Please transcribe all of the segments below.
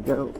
go.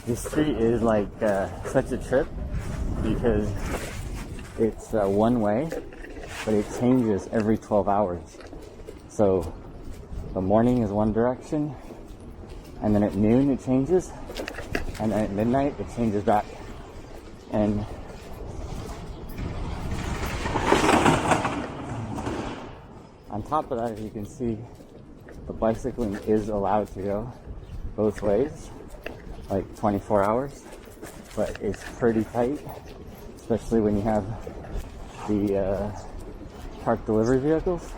This street is like such a trip because it's one way, but it changes every 12 hours. So the morning is one direction, and then at noon it changes, and then at midnight it changes back. And on top of that, as you can see, the bicycling is allowed to go both ways, like 24 hours, but it's pretty tight, especially when you have the parked delivery vehicles.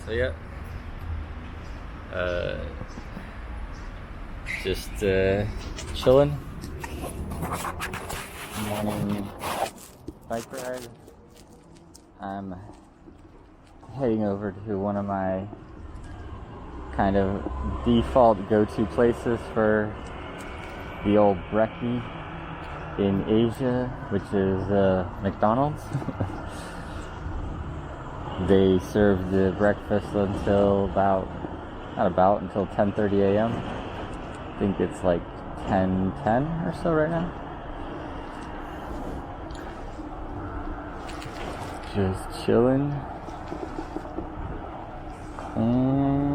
So yeah, just chilling. Morning bike ride. I'm heading over to one of my kind of default go-to places for the old brekkie in Asia, which is McDonald's. They serve the breakfast until until 10:30 a.m. I think it's like 10:10 or so right now. Just chilling. And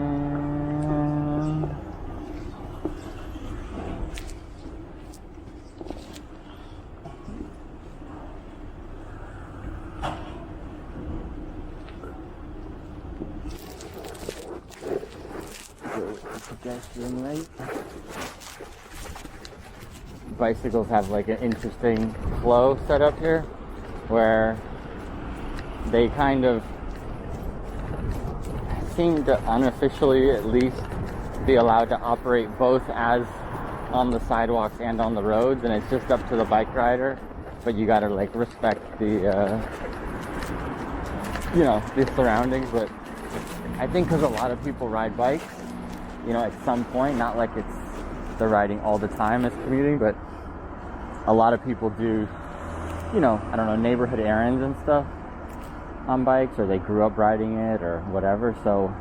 pedestrian light. Bicycles have like an interesting flow set up here where they kind of seem to unofficially at least be allowed to operate both as on the sidewalks and on the roads, and it's just up to the bike rider, but you gotta like respect the the surroundings. But I think because a lot of people ride bikes, at some point, not like they're riding all the time as commuting, but a lot of people do, neighborhood errands and stuff on bikes, or they grew up riding it or whatever. So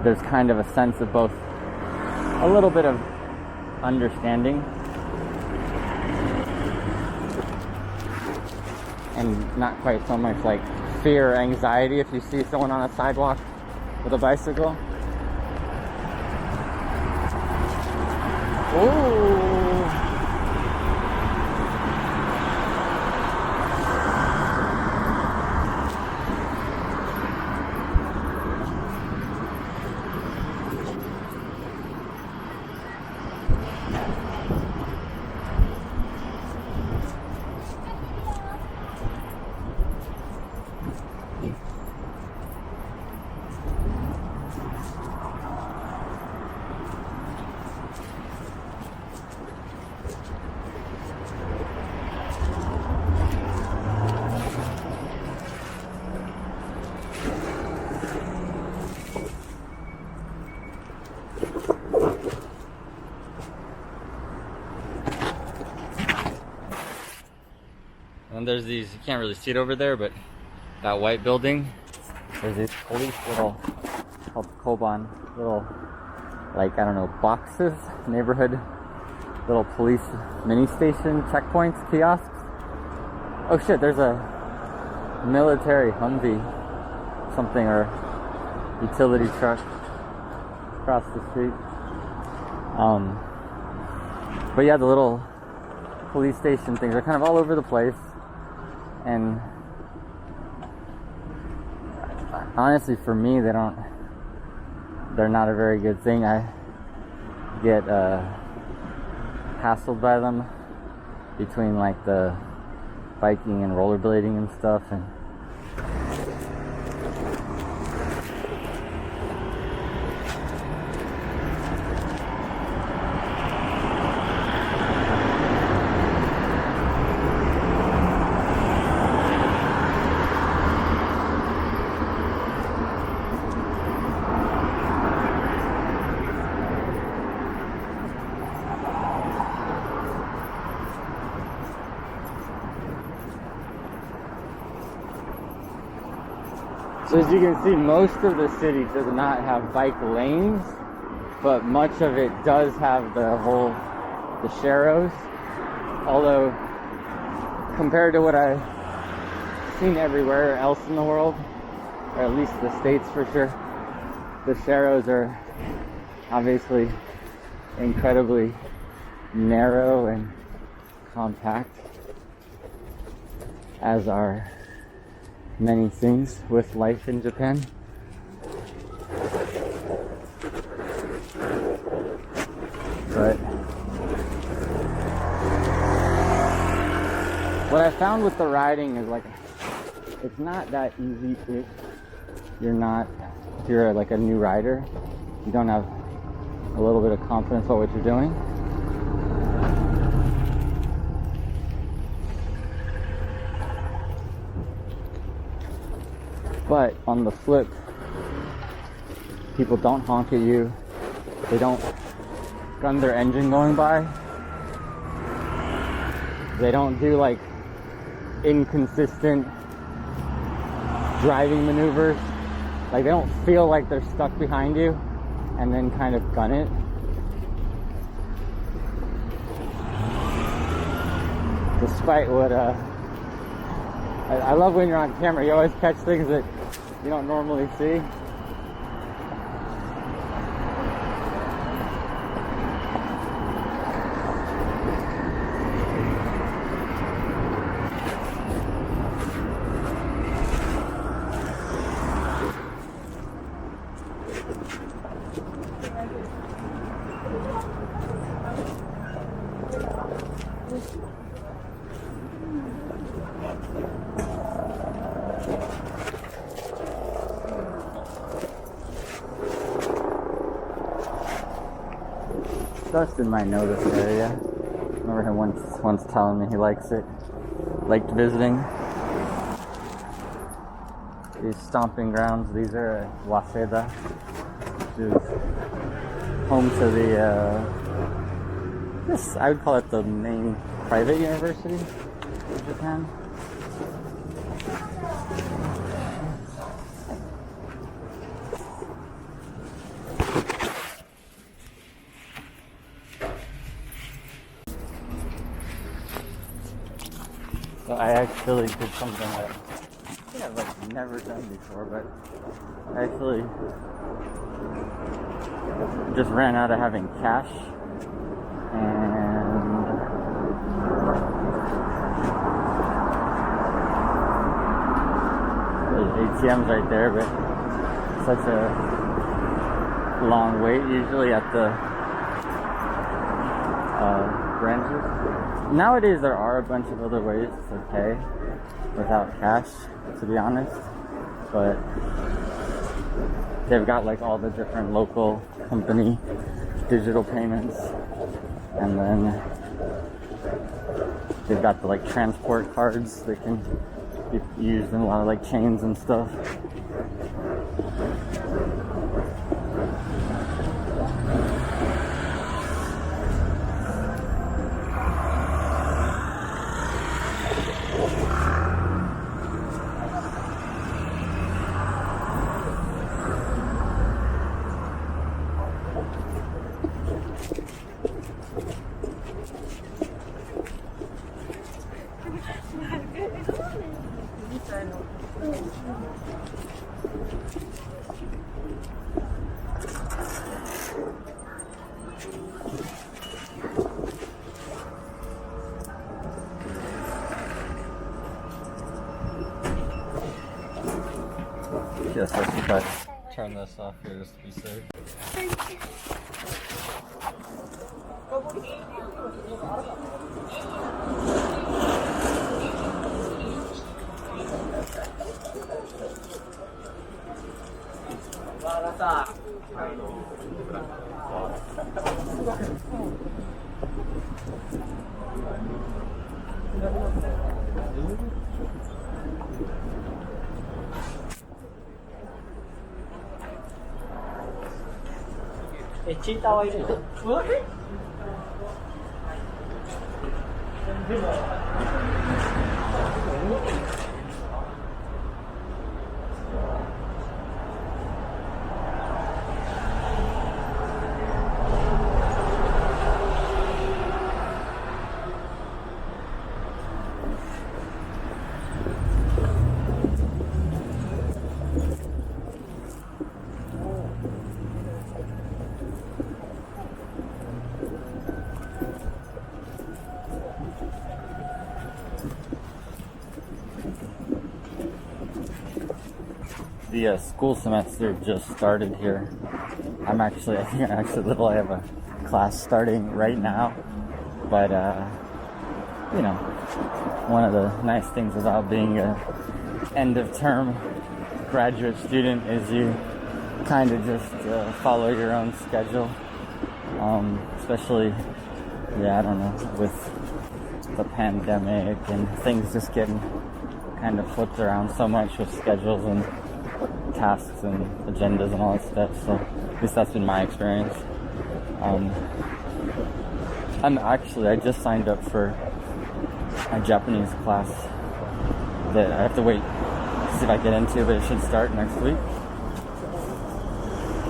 there's kind of a sense of both a little bit of understanding and not quite so much like fear or anxiety if you see someone on a sidewalk with a bicycle. Ooh. And there's these, you can't really see it over there, but that white building, there's these police called Koban, little, boxes, neighborhood, little police mini station checkpoints, kiosks. Oh shit, there's a military Humvee something or utility truck across the street. But yeah, the little police station things are kind of all over the place, and honestly for me they're not a very good thing. I get hassled by them between like the biking and rollerblading and stuff, and so as you can see, most of the city does not have bike lanes, but much of it does have the sharrows. Although, compared to what I've seen everywhere else in the world, or at least the States for sure, the sharrows are obviously incredibly narrow and compact, as are many things with life in Japan. But what I found with the riding is like it's not that easy if you're like a new rider. You don't have a little bit of confidence about what you're doing. But on the flip, people don't honk at you. They don't gun their engine going by. They don't do like inconsistent driving maneuvers. Like they don't feel like they're stuck behind you and then kind of gun it. Despite what I love when you're on camera, you always catch things that you don't normally see. Dustin might know this area. I remember him once telling me he likes it. Liked visiting. These stomping grounds, these are Waseda, which is home to the, I would call it the main private university of Japan. So I actually did something that I think I've like never done before, but I actually just ran out of having cash, and there's ATMs right there, but such a long wait usually at the branches. Nowadays there are a bunch of other ways to pay without cash, to be honest, but they've got like all the different local company digital payments, and then they've got the like transport cards that can be used in a lot of like chains and stuff. Yes, I should probably turn this off here just to be safe. The school semester just started here. I think I have a class starting right now. But, you know, one of the nice things about being a end of term graduate student is you kind of just follow your own schedule. Especially, I don't know, with the pandemic and things just getting kind of flipped around so much with schedules and tasks and agendas and all that stuff. So at least that's been my experience. And actually, I just signed up for a Japanese class that I have to wait to see if I get into, but it should start next week.